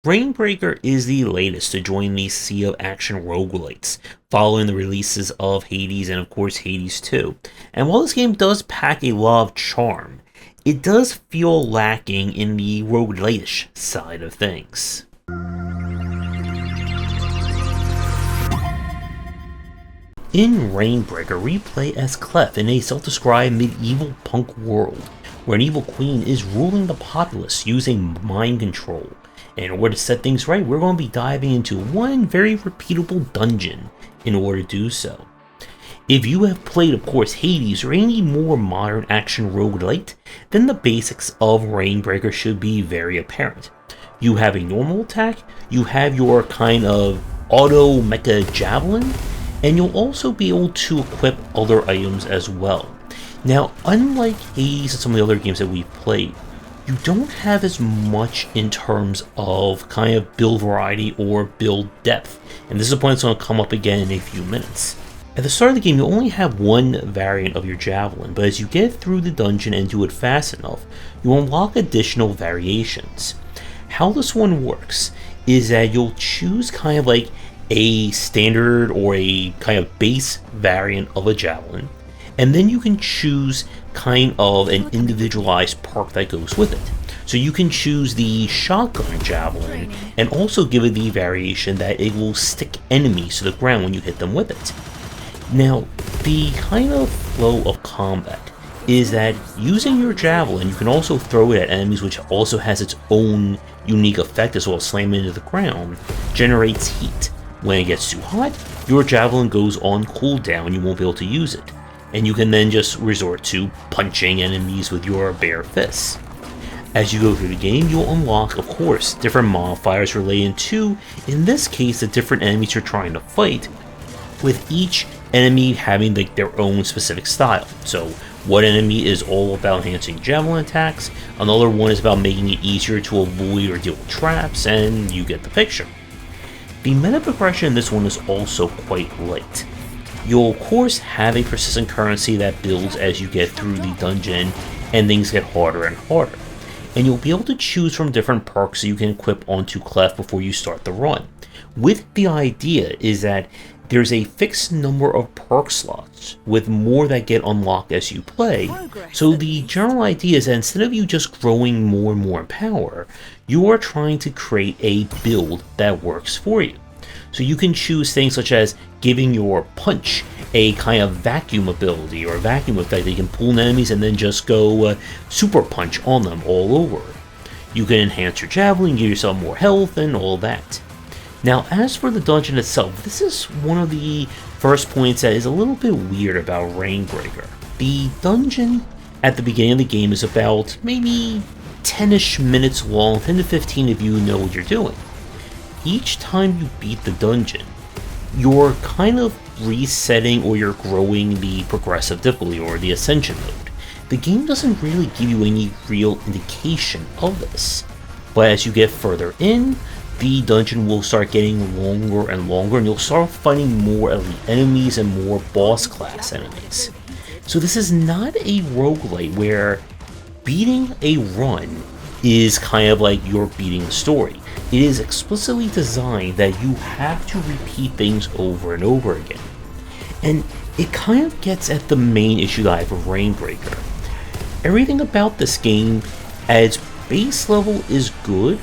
Reignbreaker is the latest to join the sea of action roguelites, following the releases of Hades and of course Hades 2. And while this game does pack a lot of charm, it does feel lacking in the roguelite-ish side of things. In Reignbreaker, we play as Clef in a self-described medieval punk world, where an evil queen is ruling the populace using mind control. And in order to set things right, we're going to be diving into one very repeatable dungeon in order to do so. If you have played, of course, Hades or any more modern action roguelite, then the basics of Reignbreaker should be very apparent. You have a normal attack, you have your kind of auto mecha javelin, and you'll also be able to equip other items as well. Now, unlike Hades and some of the other games that we've played, you don't have as much in terms of kind of build variety or build depth, and this is a point that's going to come up again in a few minutes. At the start of the game, you only have one variant of your javelin, but as you get through the dungeon and do it fast enough, you unlock additional variations. How this one works is that you'll choose kind of like a standard or a kind of base variant of a javelin, and then you can choose kind of an individualized perk that goes with it. So you can choose the shotgun javelin and also give it the variation that it will stick enemies to the ground when you hit them with it. Now, the kind of flow of combat is that using your javelin, you can also throw it at enemies, which also has its own unique effect as well as slamming into the ground, generates heat. When it gets too hot, your javelin goes on cooldown and you won't be able to use it. And you can then just resort to punching enemies with your bare fists. As you go through the game, you'll unlock, of course, different modifiers related to, in this case, the different enemies you're trying to fight, with each enemy having like their own specific style. So one enemy is all about enhancing javelin attacks, another one is about making it easier to avoid or deal with traps, and you get the picture. The meta progression in this one is also quite light. You'll of course have a persistent currency that builds as you get through the dungeon and things get harder and harder. And you'll be able to choose from different perks that you can equip onto Clef before you start the run. With the idea is that there's a fixed number of perk slots, with more that get unlocked as you play, so the general idea is that instead of you just growing more and more in power, you are trying to create a build that works for you. So you can choose things such as giving your punch a kind of vacuum ability or a vacuum effect that you can pull in enemies and then just go super punch on them all over. You can enhance your javelin, give yourself more health, and all that. Now, as for the dungeon itself, this is one of the first points that is a little bit weird about Reignbreaker. The dungeon at the beginning of the game is about maybe 10-ish minutes long, 10 to 15 if you know what you're doing. Each time you beat the dungeon, you're kind of resetting or you're growing the progressive difficulty or the ascension mode. The game doesn't really give you any real indication of this, but as you get further in, the dungeon will start getting longer and longer, and you'll start fighting more elite enemies and more boss class enemies. So this is not a roguelite where beating a run is kind of like you're beating the story. It is explicitly designed that you have to repeat things over and over again. And it kind of gets at the main issue that I have with Reignbreaker. Everything about this game at its base level is good,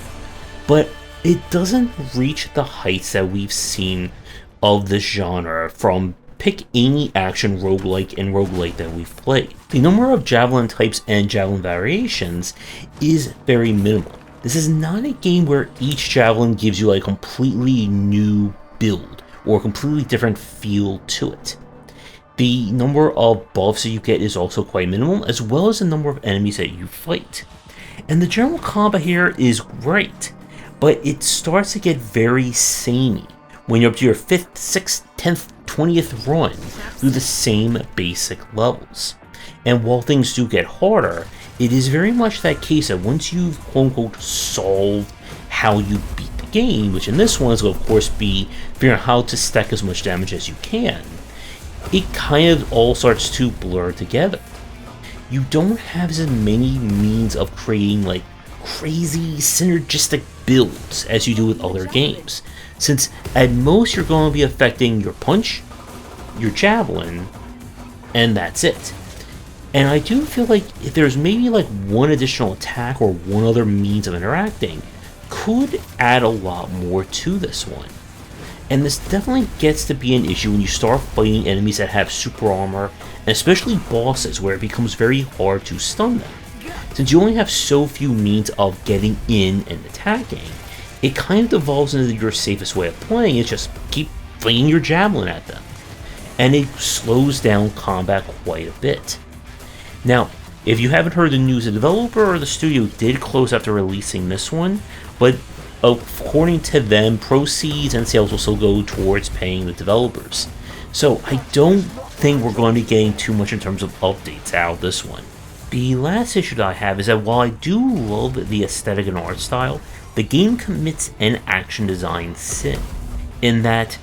but it doesn't reach the heights that we've seen of this genre from pick any action roguelike and roguelite that we've played. The number of javelin types and javelin variations is very minimal. This is not a game where each javelin gives you a completely new build or a completely different feel to it. The number of buffs that you get is also quite minimal, as well as the number of enemies that you fight. And the general combat here is great, but it starts to get very samey when you're up to your 5th, 6th, 10th, 20th run through the same basic levels. And while things do get harder, it is very much that case that once you've quote-unquote solved how you beat the game, which in this one is going to of course be figuring out how to stack as much damage as you can, it kind of all starts to blur together. You don't have as many means of creating like crazy synergistic builds as you do with other games, since at most you're going to be affecting your punch, your javelin, and that's it. And I do feel like if there's maybe like one additional attack or one other means of interacting, could add a lot more to this one. And this definitely gets to be an issue when you start fighting enemies that have super armor, and especially bosses where it becomes very hard to stun them. Since you only have so few means of getting in and attacking, it kind of devolves into your safest way of playing is just keep flinging your javelin at them. And it slows down combat quite a bit. Now, if you haven't heard the news, the developer or the studio did close after releasing this one, but according to them, proceeds and sales will still go towards paying the developers. So I don't think we're going to be getting too much in terms of updates out of this one. The last issue that I have is that while I do love the aesthetic and art style, the game commits an action design sin, in that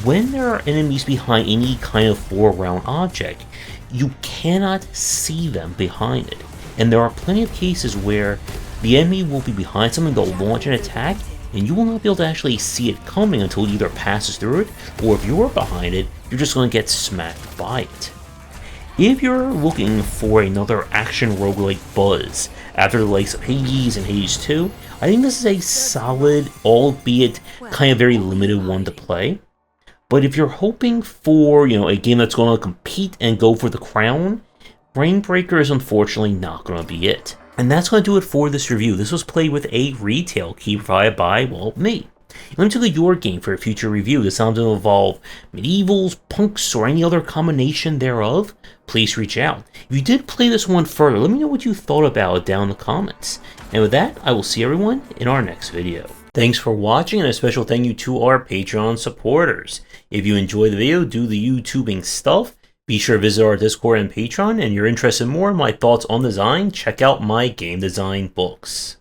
when there are enemies behind any kind of foreground object, you cannot see them behind it. And there are plenty of cases where the enemy will be behind something, they'll launch an attack, and you will not be able to actually see it coming until it either passes through it, or if you're behind it, you're just going to get smacked by it. If you're looking for another action roguelike buzz after the likes of Hades and Hades 2, I think this is a solid, albeit kind of very limited one to play. But if you're hoping for, a game that's going to compete and go for the crown, Reignbreaker is unfortunately not going to be it. And that's going to do it for this review. This was played with a retail key provided by, well, me. Let me take your game for a future review. This sounds to involve medievals, punks, or any other combination thereof. Please reach out. If you did play this one further, let me know what you thought about it down in the comments. And with that, I will see everyone in our next video. Thanks for watching, and a special thank you to our Patreon supporters. If you enjoyed the video, do the YouTubing stuff, be sure to visit our Discord and Patreon, and you're interested in more in my thoughts on design, check out my game design books.